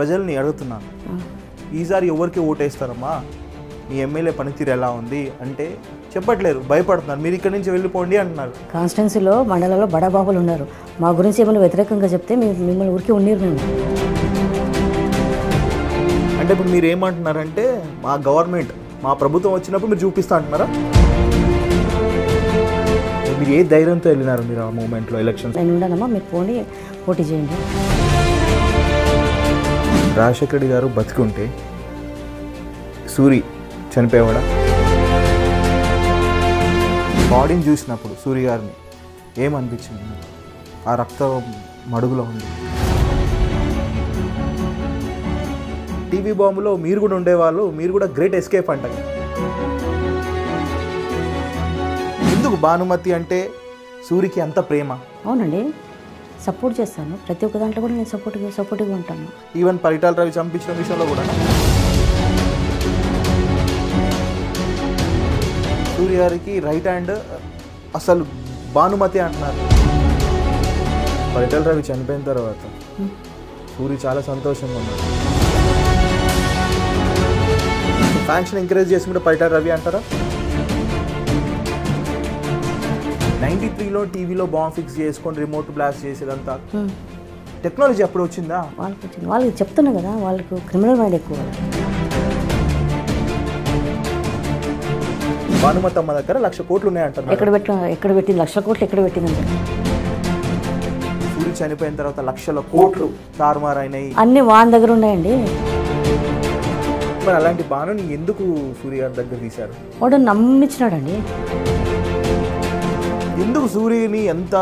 ప్రజల్ని అడుగుతున్నాను, ఈసారి ఎవరికి ఓటేస్తారమ్మా, మీ ఎమ్మెల్యే పనితీరు ఎలా ఉంది అంటే చెప్పట్లేరు, భయపడుతున్నారు. మీరు ఇక్కడి నుంచి వెళ్ళిపోండి అంటున్నారు. కాన్స్టిట్యున్సీలో మండలంలో బడాబాబులు ఉన్నారు, మా గురించి ఏమైనా వ్యతిరేకంగా చెప్తే మిమ్మల్ని ఊరికి ఉన్నీరు మేము. అంటే ఇప్పుడు మీరు ఏమంటున్నారంటే మా గవర్నమెంట్ మా ప్రభుత్వం వచ్చినప్పుడు మీరు చూపిస్తా అంటున్నారా? మీరు ఏ ధైర్యంతో వెళ్ళినారు మీరు ఆ మూమెంట్లో ఎలక్షన్స్? నేను ఉండనమ్మా, మీరు పోనీ పోటీ చేయండి. రాజశేఖర రెడ్డి గారు బతికుంటే సూరి చనిపోయేవాడా? బాడీని చూసినప్పుడు సూరి గారిని ఏమనిపించింది? ఆ రక్త మడుగులో ఉంది. టీవీ బాంబులో మీరు కూడా ఉండేవాళ్ళు, మీరు కూడా గ్రేట్ ఎస్కేప్ అంట. ఎందుకు భానుమతి అంటే సూరికి అంత ప్రేమ? అవునండి, సపోర్ట్ చేస్తాను, ప్రతి ఒక్క దాంట్లో కూడా నేను సపోర్టివ్గా ఉంటాను. ఈవెన్ పరిటాల రవి చంపించిన విషయంలో కూడా సూర్య గారికి రైట్ హ్యాండ్ అసలు భానుమతి అంటున్నారు. పరిటాల రవి చనిపోయిన తర్వాత సూరి చాలా సంతోషంగా ఉన్నారు. ఫ్యాన్స్ని ఎంకరేజ్ చేసి కూడా పరిటాల రవి అంటారా? 93లో టీవీలో బాంబ్ ఫిక్స్ చేసుకొని రిమోట్ బ్లాస్ట్ చేసేదంతా టెక్నాలజీ అప్పుడు వచ్చిందా? వాళ్ళకి వచ్చింది, వాళ్ళకి చెప్తున్నా కదా, వాళ్ళకు క్రిమినల్ మైండ్ ఎక్కువ. భానుమతి అమ్మ దగ్గర 1,00,000 కోట్లు ఉన్నాయంటారు. ఎక్కడ పెట్టింది 1,00,000 కోట్లు ఎక్కడ పెట్టిందంటే? సూరి చనిపోయిన తర్వాత 1,00,000 కోట్లు తారుమారైనాయి, అన్ని వాని దగ్గర ఉన్నాయండి. మరి అలాంటి బాణుని ఎందుకు సూరి గారి దగ్గర తీశారు? వాడు నమ్మించినాడండి. ఎందుకు సూర్యని ఎంత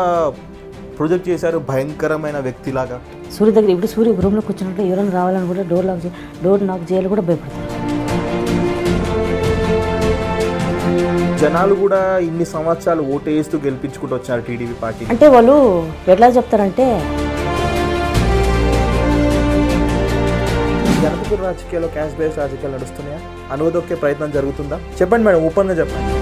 ప్రొజెక్ట్ చేశారు భయంకరమైన వ్యక్తిలాగా? సూర్య దగ్గర ఇప్పుడు సూర్య రూమ్లో కూర్చున్నట్టు ఎవరైనా రావాలని కూడా డోర్ నాక్ చేయాలి కూడా భయపడతారు. జనాలు కూడా ఇన్ని సంవత్సరాలు ఓటేస్తూ గెలిపించుకుంటూ వచ్చారు టీడీపీ పార్టీ. అంటే వాళ్ళు ఎట్లా చెప్తారంటే జనపూర్ రాజకీయాల్లో క్యాష్ బేస్ రాజకీయాలు నడుస్తున్నాయా? అనువదొక్కే ప్రయత్నం జరుగుతుందా? చెప్పండి మేడం, ఓపెన్గా చెప్పండి.